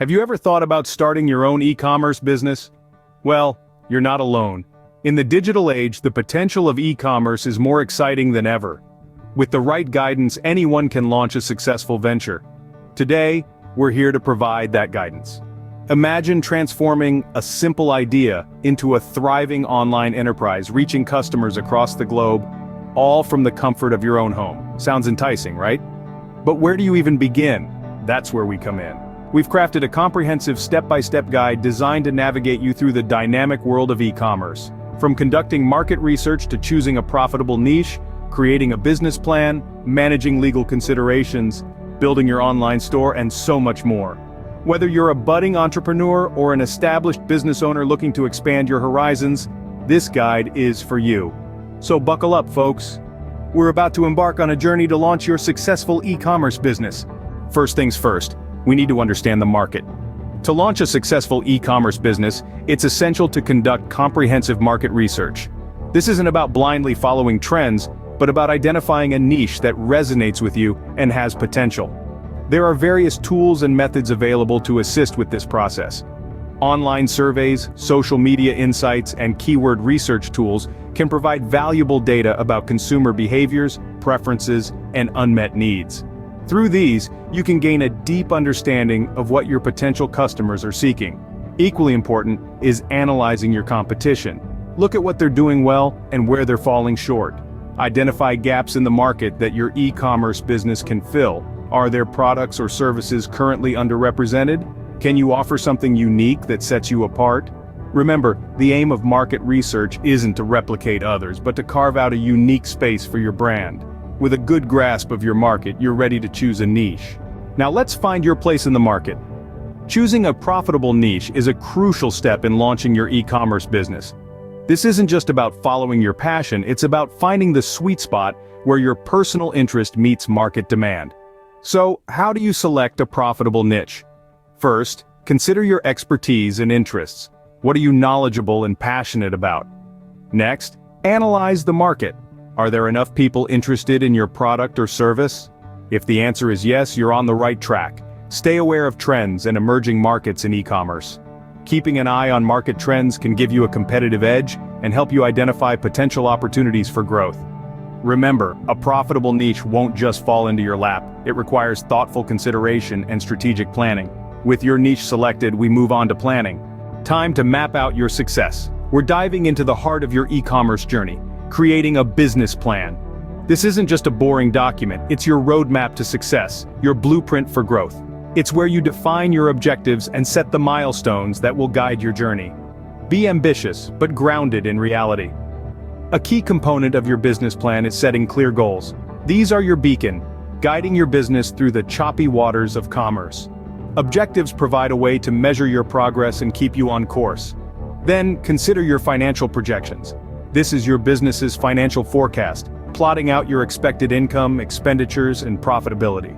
Have you ever thought about starting your own e-commerce business? Well, you're not alone. In the digital age, the potential of e-commerce is more exciting than ever. With the right guidance, anyone can launch a successful venture. Today, we're here to provide that guidance. Imagine transforming a simple idea into a thriving online enterprise reaching customers across the globe, all from the comfort of your own home. Sounds enticing, right? But where do you even begin? That's where we come in. We've crafted a comprehensive step-by-step guide designed to navigate you through the dynamic world of e-commerce. From conducting market research to choosing a profitable niche, creating a business plan, managing legal considerations, building your online store, and so much more. Whether you're a budding entrepreneur or an established business owner looking to expand your horizons, this guide is for you. So buckle up, folks. We're about to embark on a journey to launch your successful e-commerce business. First things first, we need to understand the market. To launch a successful e-commerce business, it's essential to conduct comprehensive market research. This isn't about blindly following trends, but about identifying a niche that resonates with you and has potential. There are various tools and methods available to assist with this process. Online surveys, social media insights, and keyword research tools can provide valuable data about consumer behaviors, preferences, and unmet needs. Through these, you can gain a deep understanding of what your potential customers are seeking. Equally important is analyzing your competition. Look at what they're doing well and where they're falling short. Identify gaps in the market that your e-commerce business can fill. Are there products or services currently underrepresented? Can you offer something unique that sets you apart? Remember, the aim of market research isn't to replicate others, but to carve out a unique space for your brand. With a good grasp of your market, you're ready to choose a niche. Now let's find your place in the market. Choosing a profitable niche is a crucial step in launching your e-commerce business. This isn't just about following your passion, it's about finding the sweet spot where your personal interest meets market demand. So, how do you select a profitable niche? First, consider your expertise and interests. What are you knowledgeable and passionate about? Next, analyze the market. Are there enough people interested in your product or service? If the answer is yes, you're on the right track. Stay aware of trends and emerging markets in e-commerce. Keeping an eye on market trends can give you a competitive edge and help you identify potential opportunities for growth. Remember, a profitable niche won't just fall into your lap. It requires thoughtful consideration and strategic planning. With your niche selected, we move on to planning. Time to map out your success. We're diving into the heart of your e-commerce journey, creating a business plan. This isn't just a boring document, it's your roadmap to success, your blueprint for growth. It's where you define your objectives and set the milestones that will guide your journey. Be ambitious, but grounded in reality. A key component of your business plan is setting clear goals. These are your beacon, guiding your business through the choppy waters of commerce. Objectives provide a way to measure your progress and keep you on course. Then, consider your financial projections. This is your business's financial forecast, plotting out your expected income, expenditures, and profitability.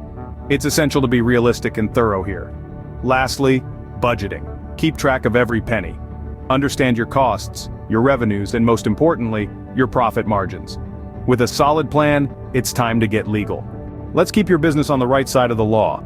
It's essential to be realistic and thorough here. Lastly, budgeting. Keep track of every penny. Understand your costs, your revenues, and most importantly, your profit margins. With a solid plan, it's time to get legal. Let's keep your business on the right side of the law.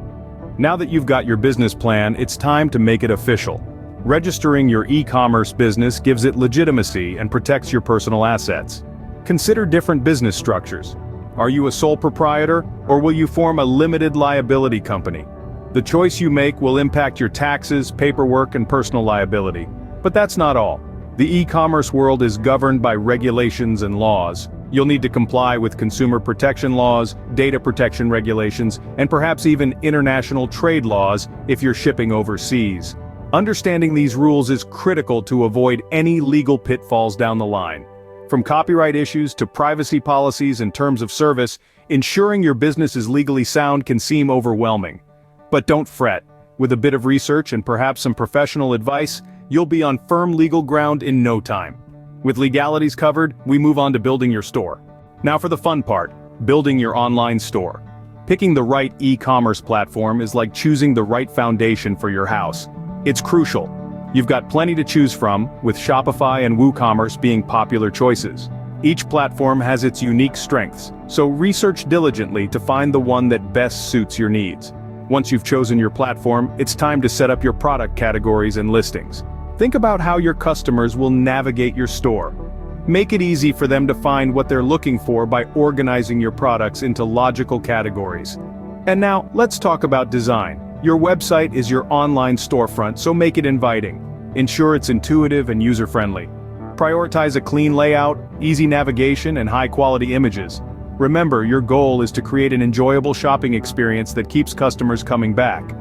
Now that you've got your business plan, it's time to make it official. Registering your e-commerce business gives it legitimacy and protects your personal assets. Consider different business structures. Are you a sole proprietor, or will you form a limited liability company? The choice you make will impact your taxes, paperwork, and personal liability. But that's not all. The e-commerce world is governed by regulations and laws. You'll need to comply with consumer protection laws, data protection regulations, and perhaps even international trade laws if you're shipping overseas. Understanding these rules is critical to avoid any legal pitfalls down the line. From copyright issues to privacy policies and terms of service, ensuring your business is legally sound can seem overwhelming. But don't fret. With a bit of research and perhaps some professional advice, you'll be on firm legal ground in no time. With legalities covered, we move on to building your store. Now for the fun part, building your online store. Picking the right e-commerce platform is like choosing the right foundation for your house. It's crucial. You've got plenty to choose from, with Shopify and WooCommerce being popular choices. Each platform has its unique strengths, so research diligently to find the one that best suits your needs. Once you've chosen your platform, it's time to set up your product categories and listings. Think about how your customers will navigate your store. Make it easy for them to find what they're looking for by organizing your products into logical categories. And now, let's talk about design. Your website is your online storefront, so make it inviting. Ensure it's intuitive and user-friendly. Prioritize a clean layout, easy navigation, and high-quality images. Remember, your goal is to create an enjoyable shopping experience that keeps customers coming back.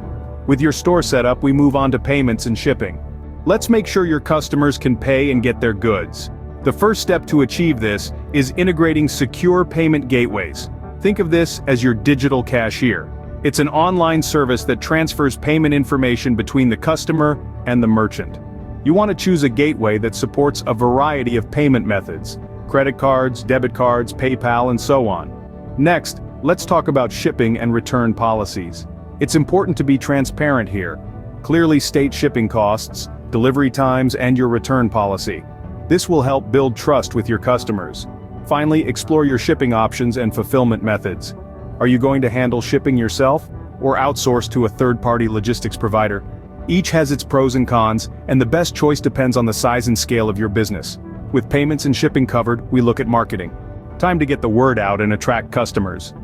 With your store setup, we move on to payments and shipping. Let's make sure your customers can pay and get their goods. The first step to achieve this is integrating secure payment gateways. Think of this as your digital cashier. It's an online service that transfers payment information between the customer and the merchant. You want to choose a gateway that supports a variety of payment methods: credit cards, debit cards, PayPal, and so on. Next, let's talk about shipping and return policies. It's important to be transparent here. Clearly state shipping costs, delivery times, and your return policy. This will help build trust with your customers. Finally, explore your shipping options and fulfillment methods. Are you going to handle shipping yourself, or outsource to a third-party logistics provider? Each has its pros and cons, and the best choice depends on the size and scale of your business. With payments and shipping covered, we look at marketing. Time to get the word out and attract customers.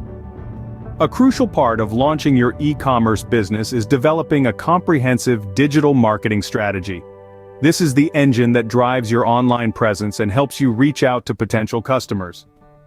A crucial part of launching your e-commerce business is developing a comprehensive digital marketing strategy. This is the engine that drives your online presence and helps you reach out to potential customers.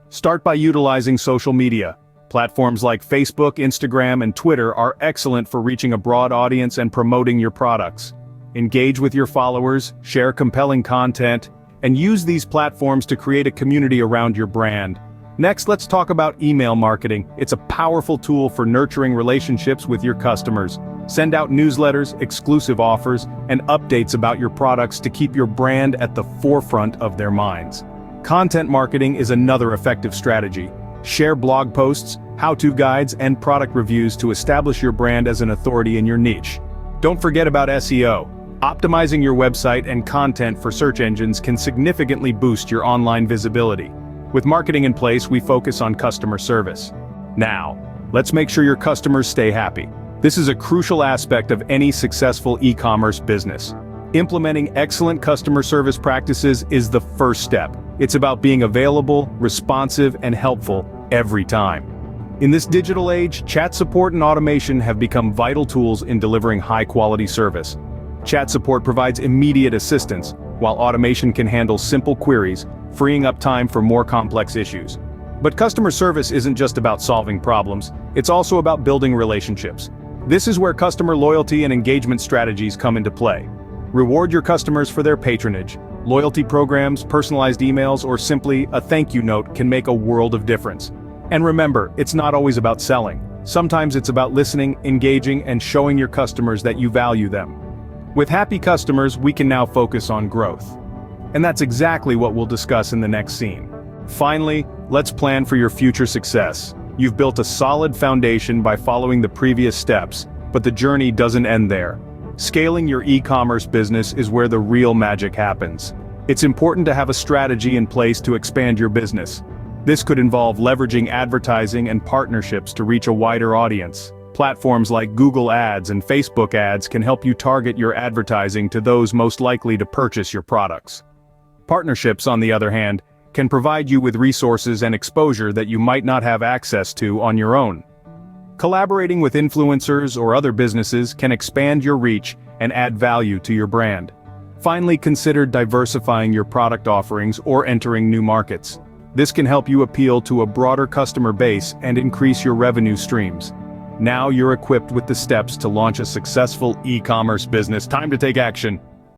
Start by utilizing social media. Platforms like Facebook, Instagram, and Twitter are excellent for reaching a broad audience and promoting your products. Engage with your followers, share compelling content, and use these platforms to create a community around your brand. Next, let's talk about email marketing. It's a powerful tool for nurturing relationships with your customers. Send out newsletters, exclusive offers, and updates about your products to keep your brand at the forefront of their minds. Content marketing is another effective strategy. Share blog posts, how-to guides, and product reviews to establish your brand as an authority in your niche. Don't forget about SEO. Optimizing your website and content for search engines can significantly boost your online visibility. With marketing in place, we focus on customer service. Now, let's make sure your customers stay happy. This is a crucial aspect of any successful e-commerce business. Implementing excellent customer service practices is the first step. It's about being available, responsive, and helpful every time. In this digital age, chat support and automation have become vital tools in delivering high-quality service. Chat support provides immediate assistance, while automation can handle simple queries, freeing up time for more complex issues. But customer service isn't just about solving problems, it's also about building relationships. This is where customer loyalty and engagement strategies come into play. Reward your customers for their patronage. Loyalty programs, personalized emails, or simply a thank you note can make a world of difference. And remember, it's not always about selling. Sometimes it's about listening, engaging, and showing your customers that you value them. With happy customers, we can now focus on growth. And that's exactly what we'll discuss in the next scene. Finally, let's plan for your future success. You've built a solid foundation by following the previous steps, but the journey doesn't end there. Scaling your e-commerce business is where the real magic happens. It's important to have a strategy in place to expand your business. This could involve leveraging advertising and partnerships to reach a wider audience. Platforms like Google Ads and Facebook Ads can help you target your advertising to those most likely to purchase your products. Partnerships, on the other hand, can provide you with resources and exposure that you might not have access to on your own. Collaborating with influencers or other businesses can expand your reach and add value to your brand. Finally, consider diversifying your product offerings or entering new markets. This can help you appeal to a broader customer base and increase your revenue streams. Now you're equipped with the steps to launch a successful e-commerce business. Time to take action.